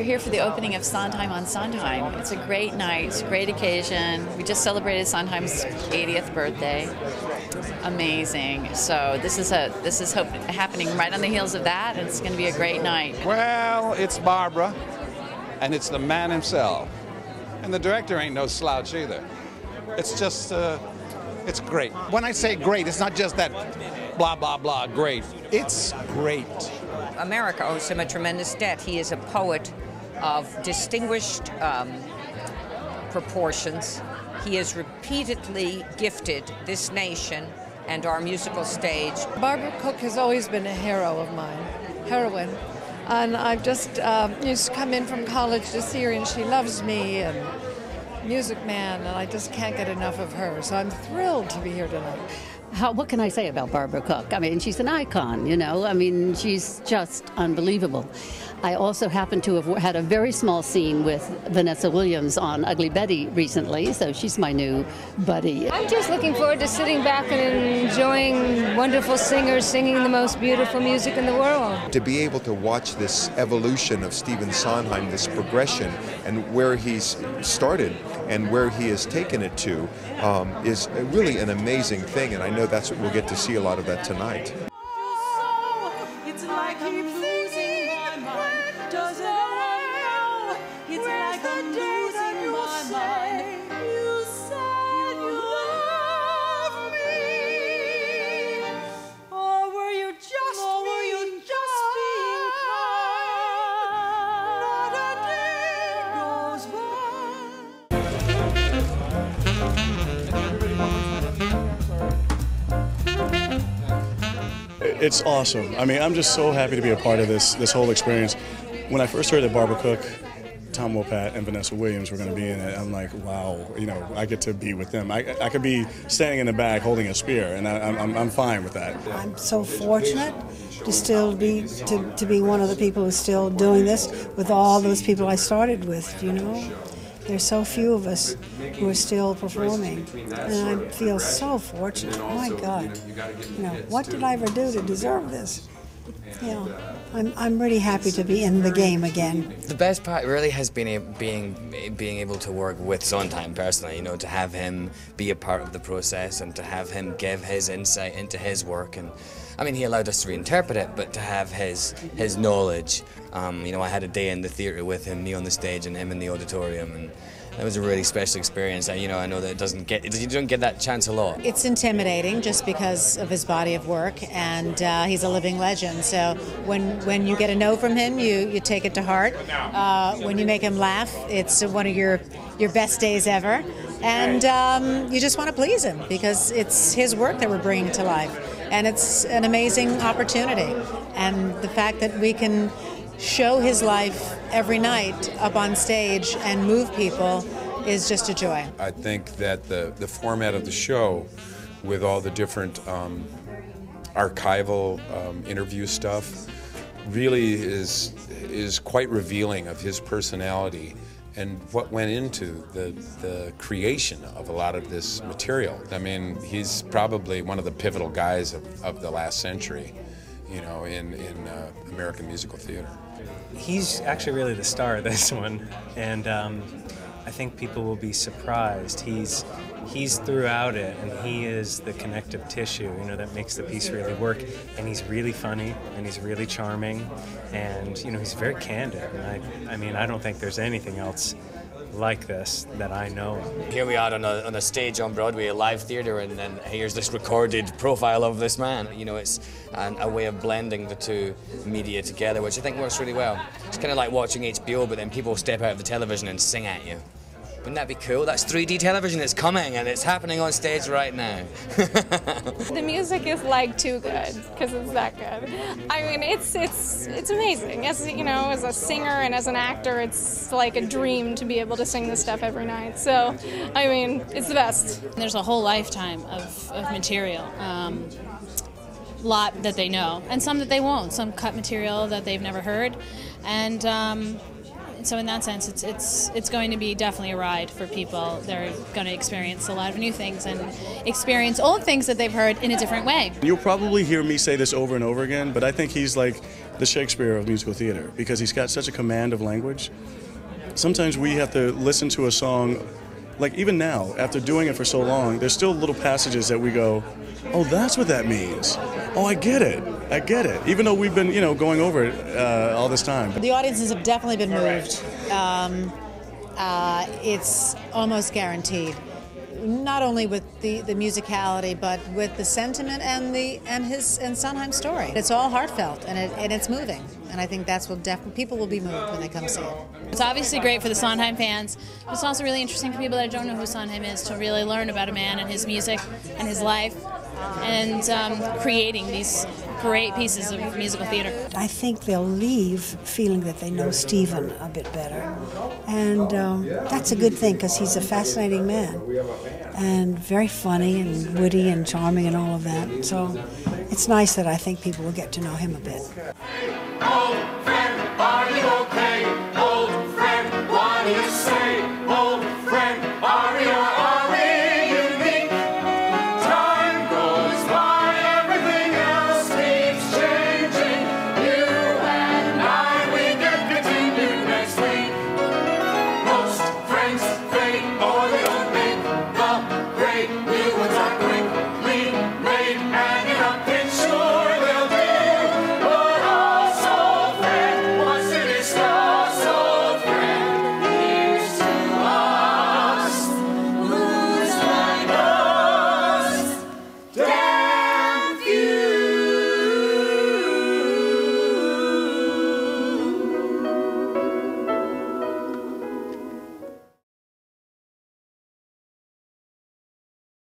here for the opening of Sondheim on Sondheim. It's a great night, it's a great occasion. We just celebrated Sondheim's 80th birthday. Amazing. So this is happening right on the heels of that, and it's going to be a great night. Well, it's Barbara, and it's the man himself. And the director ain't no slouch either. It's just, it's great. When I say great, it's not just that blah, blah, blah, great. It's great. America owes him a tremendous debt. He is a poet of distinguished proportions. He has repeatedly gifted this nation and our musical stage. Barbara Cook has always been a hero of mine, heroine. And I've just used to come in from college to see her, and she loves me, and Music Man, and I just can't get enough of her. So I'm thrilled to be here tonight. What can I say about Barbara Cook? I mean, she's an icon, you know. I mean, she's just unbelievable. I also happen to have had a very small scene with Vanessa Williams on Ugly Betty recently, so she's my new buddy. I'm just looking forward to sitting back and enjoying wonderful singers singing the most beautiful music in the world. To be able to watch this evolution of Stephen Sondheim, this progression, and where he's started and where he has taken it to is really an amazing thing, and I know that's what we'll get to see a lot of that tonight. It's awesome. I mean, I'm just so happy to be a part of this whole experience. When I first heard that Barbara Cook, Tom Wopat, and Vanessa Williams were going to be in it, I'm like, wow, you know, I get to be with them. I could be standing in the back holding a spear, and I'm fine with that. I'm so fortunate to still be to be one of the people who's still doing this with all those people I started with. You know, there's so few of us who are still performing, and I feel so fortunate. Oh my God, you know, what did I ever do to deserve this? Yeah, I'm really happy to be in the game again. The best part really has been being able to work with Sondheim personally. You know, to have him be a part of the process and to have him give his insight into his work. And I mean, he allowed us to reinterpret it, but to have his knowledge. You know, I had a day in the theatre with him, me on the stage and him in the auditorium, and it was a really special experience. You know, I know that you don't get that chance a lot. It's intimidating just because of his body of work, and he's a living legend. So when you get a no from him, you take it to heart. When you make him laugh, it's one of your best days ever, and you just want to please him because it's his work that we're bringing to life, and it's an amazing opportunity. And the fact that we can show his life every night up on stage and move people is just a joy. I think that the format of the show, with all the different archival interview stuff, really is quite revealing of his personality and what went into the creation of a lot of this material. I mean, he's probably one of the pivotal guys of the last century, you know, in American musical theater. He's actually really the star of this one, and I think people will be surprised. He's throughout it, and he is the connective tissue, you know, that makes the piece really work. And he's really funny, and he's really charming, and you know, he's very candid. And I mean, I don't think there's anything else like this that I know. Here we are on a stage on Broadway, a live theatre, and then here's this recorded profile of this man. You know, it's a way of blending the two media together, which I think works really well. It's kind of like watching HBO, but then people step out of the television and sing at you. Wouldn't that be cool? That's 3D television. It's coming, and it's happening on stage right now. The music is like too good because it's that good. I mean, it's amazing. As you know, as a singer and as an actor, it's like a dream to be able to sing this stuff every night. So, I mean, it's the best. There's a whole lifetime of material. Lot that they know, and some that they won't. Some cut material that they've never heard, and so in that sense, it's going to be definitely a ride for people. They're going to experience a lot of new things and experience old things that they've heard in a different way. You'll probably hear me say this over and over again, but I think he's like the Shakespeare of musical theater because he's got such a command of language. Sometimes we have to listen to a song, like even now, after doing it for so long, there's still little passages that we go, oh, that's what that means. Oh, I get it. I get it. Even though we've been, going over it all this time. The audiences have definitely been moved. It's almost guaranteed. Not only with the musicality, but with the sentiment and Sondheim's story. It's all heartfelt and it's moving, and I think that's what people will be moved when they come see it. It's obviously great for the Sondheim fans, but it's also really interesting for people that don't know who Sondheim is to really learn about a man and his music and his life, and creating these great pieces of musical theater. I think they'll leave feeling that they know Stephen a bit better, and that's a good thing because he's a fascinating man and very funny and witty and charming and all of that. So it's nice that I think people will get to know him a bit. Old friend, are you okay? Old friend, what do you say?